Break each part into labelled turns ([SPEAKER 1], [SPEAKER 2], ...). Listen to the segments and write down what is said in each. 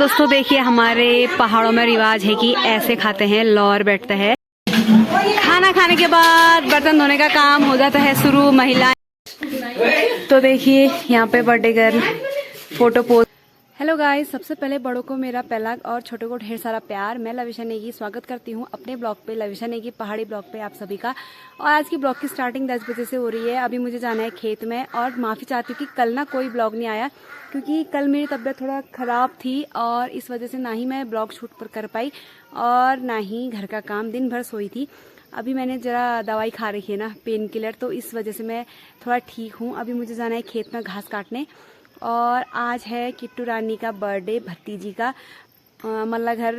[SPEAKER 1] दोस्तों देखिए, हमारे पहाड़ों में रिवाज है कि ऐसे खाते हैं, लौर बैठता है। खाना खाने के बाद बर्तन धोने का काम हो जाता है शुरू, महिलाएं। तो देखिए यहाँ पे birthday girl photo post. Hello guys, सबसे पहले बड़ों को मेरा पहला और छोटों को ढेर सारा प्यार। मैं लविशा नेगी स्वागत करती हूँ अपने ब्लॉग पे, लविशा नेगी पहाड़ी ब्लॉग पे आप सभी का। और आज की ब्लॉग की स्टार्टिंग 10 बजे से हो रही है। अभी मुझे जाना है खेत में। और माफ़ी चाहती हूँ कि कल ना कोई ब्लॉग नहीं आया, क्योंकि कल मेरी तबीयत थोड़ा ख़राब थी और इस वजह से ना ही मैं ब्लॉग शूट पर कर पाई और ना ही घर का काम, दिन भर सोई थी। अभी मैंने ज़रा दवाई खा रखी है ना, पेन किलर, तो इस वजह से मैं थोड़ा ठीक हूँ। अभी मुझे जाना है खेत में घास काटने। और आज है किट्टू रानी का बर्थडे, भतीजी का। मल्ला घर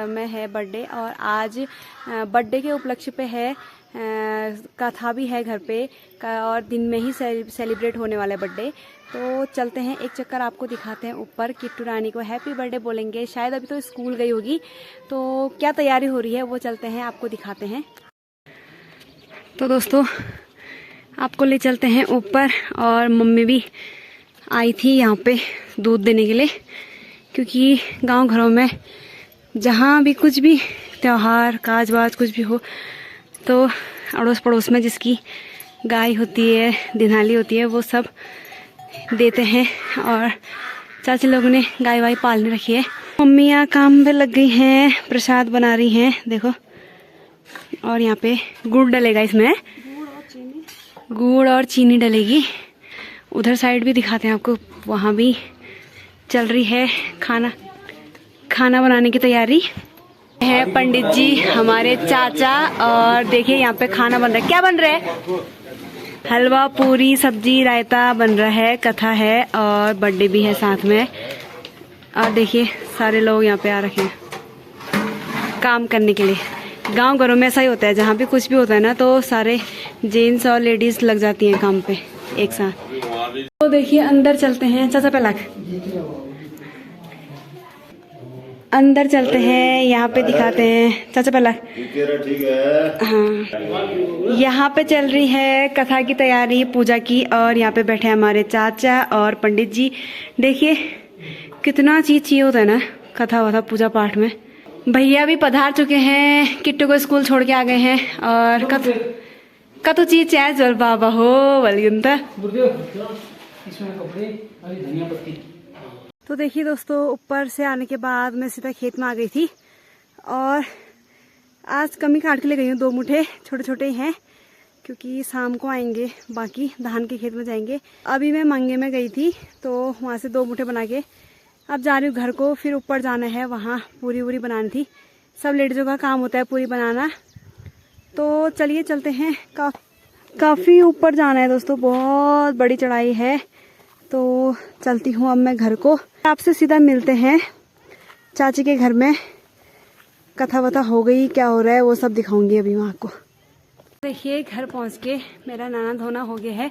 [SPEAKER 1] में है बर्थडे। और आज बर्थडे के उपलक्ष्य पे है, कथा भी है घर पे और दिन में ही सेलिब्रेट होने वाला है बर्थडे। तो चलते हैं, एक चक्कर आपको दिखाते हैं ऊपर। किट्टू रानी को हैप्पी बर्थडे बोलेंगे। शायद अभी तो स्कूल गई होगी, तो क्या तैयारी हो रही है वो चलते हैं, आपको दिखाते हैं। तो दोस्तों आपको ले चलते हैं ऊपर। और मम्मी भी आई थी यहाँ पे दूध देने के लिए, क्योंकि गांव घरों में जहाँ भी कुछ भी त्यौहार काज वाज कुछ भी हो तो अड़ोस पड़ोस में जिसकी गाय होती है, दिनाली होती है, वो सब देते हैं। और चाची लोगों ने गाय वाय पालने रखी है। मम्मियाँ काम पे लग गई हैं, प्रसाद बना रही हैं देखो। और यहाँ पे गुड़ डलेगा, इसमें गुड़ और चीनी डलेगी। उधर साइड भी दिखाते हैं आपको, वहाँ भी चल रही है खाना बनाने की तैयारी है। पंडित जी हमारे चाचा। और देखिए यहाँ पे खाना बन रहा है। क्या बन रहा है? हलवा, पूरी, सब्जी, रायता बन रहा है। कथा है और बर्थडे भी है साथ में। और देखिए सारे लोग यहाँ पे आ रखे हैं काम करने के लिए। गांव घरों में ऐसा ही होता है, जहाँ भी कुछ भी होता है ना तो सारे जेंट्स और लेडीज लग जाती हैं काम पे एक साथ। तो देखिए अंदर चलते हैं। चाचा पहला अंदर चलते हैं, यहाँ पे दिखाते हैं। चाचा पहला ठीक है। हाँ, यहाँ पे चल रही है कथा की तैयारी, पूजा की। और यहाँ पे बैठे हैं हमारे चाचा और पंडित जी। देखिए कितना चीज चाहिए होता है ना कथा वथा पूजा पाठ में। भैया भी पधार चुके हैं, किट्टू को स्कूल छोड़ के आ गए हैं। और कतो चीज चाहे जोर बाबा हो बलगुंता। तो देखिए दोस्तों, ऊपर से आने के बाद मैं सीधा खेत में आ गई थी। और आज कमी काट के ले गई हूँ, 2 मुठे छोटे छोटे हैं, क्योंकि शाम को आएंगे, बाकी धान के खेत में जाएंगे। अभी मैं मंगे में गई थी तो वहाँ से 2 मुठे बना के अब जा रही हूँ घर को। फिर ऊपर जाना है, वहाँ पूरी वूरी बनानी थी। सब लेडीजों का काम होता है पूरी बनाना। तो चलिए चलते हैं। काफ़ी ऊपर जाना है दोस्तों, बहुत बड़ी चढ़ाई है। तो चलती हूँ अब मैं घर को। आपसे सीधा मिलते हैं चाची के घर में। कथा वथा हो गई, क्या हो रहा है वो सब दिखाऊंगी अभी मैं आपको। देखिए घर पहुँच के मेरा नहाना धोना हो गया है।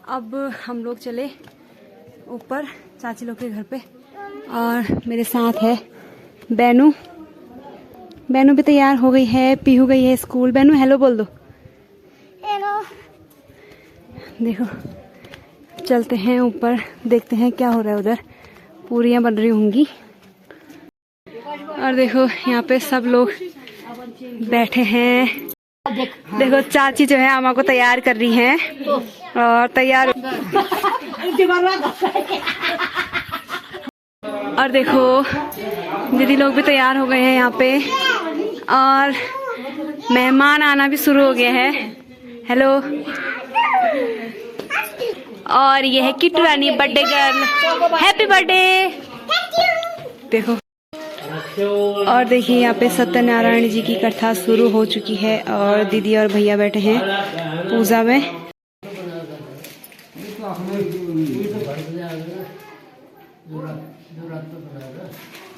[SPEAKER 1] अब हम लोग चले ऊपर चाची लोग के घर पे। और मेरे साथ है बैनू। बैनू भी तैयार हो गई है, पीहू गई है स्कूल। बैनू हेलो बोल दो। हेलो। देखो चलते हैं ऊपर, देखते हैं क्या हो रहा है उधर। पूरियां बन रही होंगी। और देखो यहाँ पे सब लोग बैठे हैं। देखो चाची जो है आमा को तैयार कर रही हैं। और तैयार और देखो दीदी लोग भी तैयार हो गए हैं यहाँ पे। और मेहमान आना भी शुरू हो गया है। हेलो। और ये है किट्टू रानी बर्थडे गर्ल, हैप्पी बर्थडे। देखो। और देखिए यहाँ पे सत्यनारायण जी की कथा शुरू हो चुकी है और दीदी और भैया बैठे हैं पूजा में।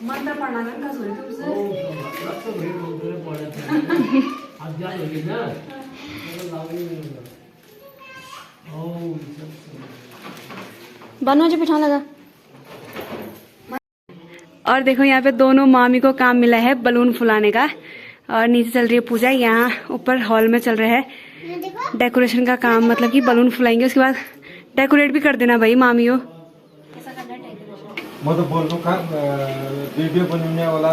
[SPEAKER 1] मंत्र पढ़ना का बनो जो बिठा लगा। और देखो यहाँ पे दोनों मामी को काम मिला है बलून फुलाने का। और नीचे चल रही है पूजा। यहाँ ऊपर हॉल में चल रहा है डेकोरेशन का काम, मतलब कि बलून फुलाएंगे, उसके बाद डेकोरेट भी कर देना भाई मामी हो।
[SPEAKER 2] मैं तो बोल रहा वीडियो बनने वाला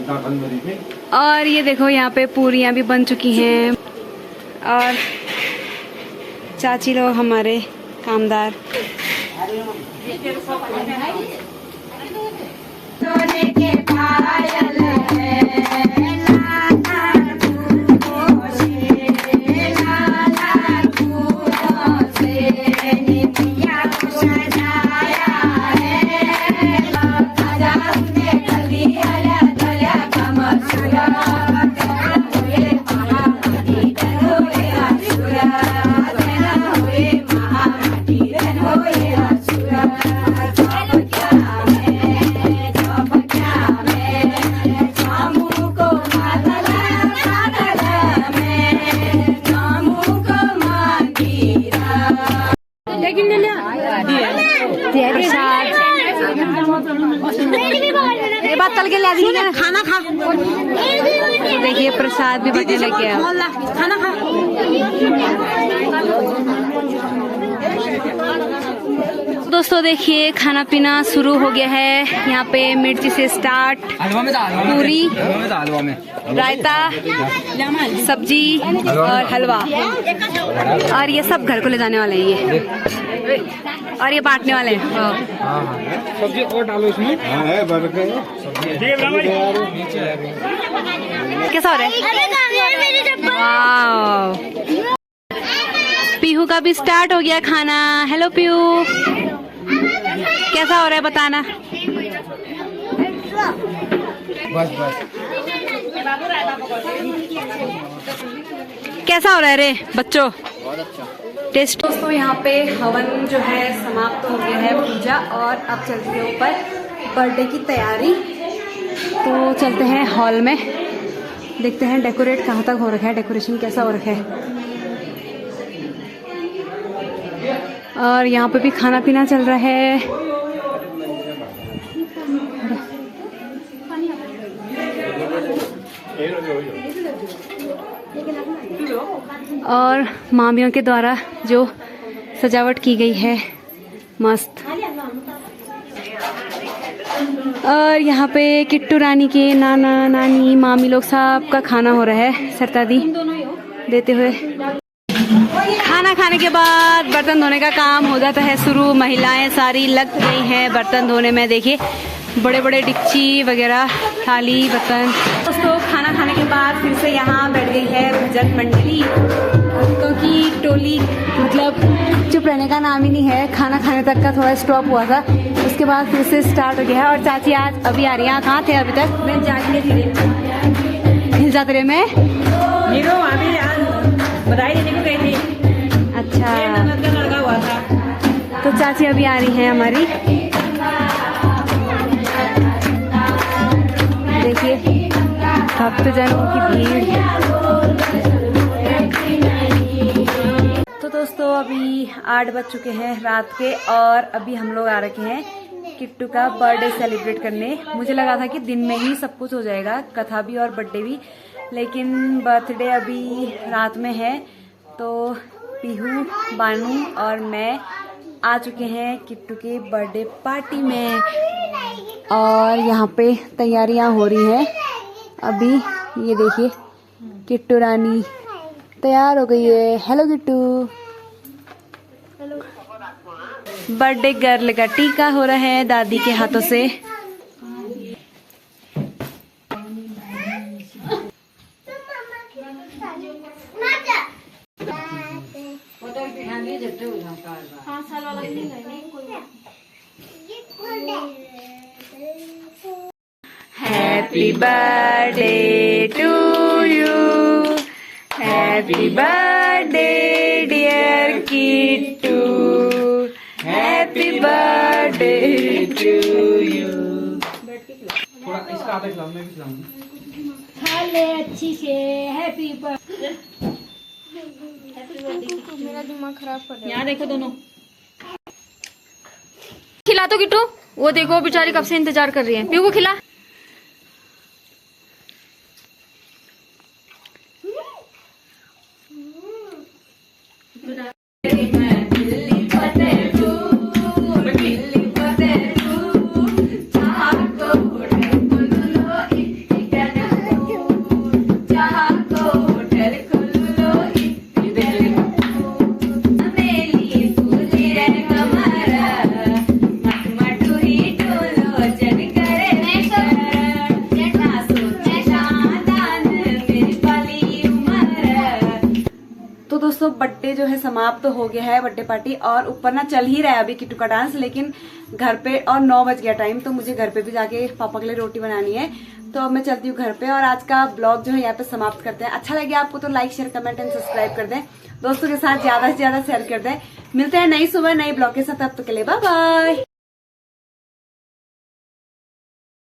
[SPEAKER 2] गाठन मेरी के।
[SPEAKER 1] और ये देखो यहाँ पे पूरियाँ भी बन चुकी हैं और चाची लोग हमारे कामदार। बात तल के ला दी खाना खा। देखिए प्रसाद भी बचने लग गया। खाना खा। दोस्तों देखिए खाना पीना शुरू हो गया है। यहाँ पे मिर्ची से स्टार्ट, पूरी, रायता, सब्जी और हलवा, और ये सब घर को ले जाने वाले हैं ये, और ये बांटने वाले हैं।
[SPEAKER 2] सब्जी और डालो इसमें।
[SPEAKER 1] कैसा हो रहा है? वाह, पीहू का भी स्टार्ट हो गया खाना। हेलो पीहू, कैसा हो रहा है बताना।
[SPEAKER 2] बस बस
[SPEAKER 1] कैसा हो रहा है रे बच्चों? बहुत अच्छा टेस्ट। दोस्तों यहाँ पे हवन जो है समाप्त हो गया है, पूजा, और अब चलते हैं ऊपर बर्थडे की तैयारी। तो चलते हैं हॉल में, देखते हैं डेकोरेट कहाँ तक हो रखा है, डेकोरेशन कैसा हो रखा है। और यहाँ पे भी खाना पीना चल रहा है। और मामियों के द्वारा जो सजावट की गई है मस्त। और यहाँ पे किट्टू रानी के नाना नानी मामी लोग सबका खाना हो रहा है सरतादी देते हुए। खाना खाने के बाद बर्तन धोने का काम हो जाता है शुरू। महिलाएं सारी लग गई हैं बर्तन धोने में। देखिए बड़े बड़े डिक्ची वगैरह, थाली, बर्तन। दोस्तों खाना खाने के बाद फिर से यहाँ बैठ गई है भजन मंडली। भक्तों की टोली, मतलब चुप रहने का नाम ही नहीं है। खाना खाने तक का थोड़ा स्टॉप हुआ था, उसके बाद फिर से स्टार्ट हो गया है। और चाची आज अभी आ रही है। कहाँ थे अभी तक? मैं जाती हिल जाते रहे मैं बधाई देने को गई थी। अच्छा, लगा हुआ था। तो चाची अभी आ रही है हमारी। देखिए भक्तजनों की भीड़। तो दोस्तों अभी 8 बज चुके हैं रात के, और अभी हम लोग आ रखे हैं किट्टू का बर्थडे सेलिब्रेट करने। मुझे लगा था कि दिन में ही सब कुछ हो जाएगा, कथा भी और बर्थडे भी, लेकिन बर्थडे अभी रात में है। तो पीहू, बानू और मैं आ चुके हैं किट्टू के बर्थडे पार्टी में, और यहाँ पे तैयारियां हो रही हैं अभी। ये देखिए किट्टू रानी तैयार हो गई है। हेलो किट्टू। बर्थडे गर्ल का टीका हो रहा है दादी के हाथों से। Happy birthday to you. Happy birthday dear Kittu. Happy birthday to you.
[SPEAKER 2] थोड़ा इसका आधा खिलाओ, मैं भी खिलाऊंगी।
[SPEAKER 3] खा ले अच्छी से। Happy birthday. मेरा दिमाग खराब कर रहा है।
[SPEAKER 1] यहाँ देखो दोनों। खिला तो किट्टू, वो देखो बेचारी कब से इंतजार कर रही है। पीहू को खिला। दोस्तों बर्थडे जो है समाप्त तो हो गया है, बर्थडे पार्टी, और ऊपर ना चल ही रहा है अभी किट्टू का डांस, लेकिन घर पे और 9 बज गया टाइम, तो मुझे घर पे भी जाके पापा के लिए रोटी बनानी है। तो अब मैं चलती हूँ घर पे और आज का ब्लॉग जो है यहाँ पे समाप्त करते हैं। अच्छा लगे आपको तो like share comment and subscribe कर दें, दोस्तों के साथ ज्यादा से ज्यादा शेयर कर दें। मिलते हैं नई सुबह नई ब्लॉग के साथ, तब तक के लिए बाय बाय।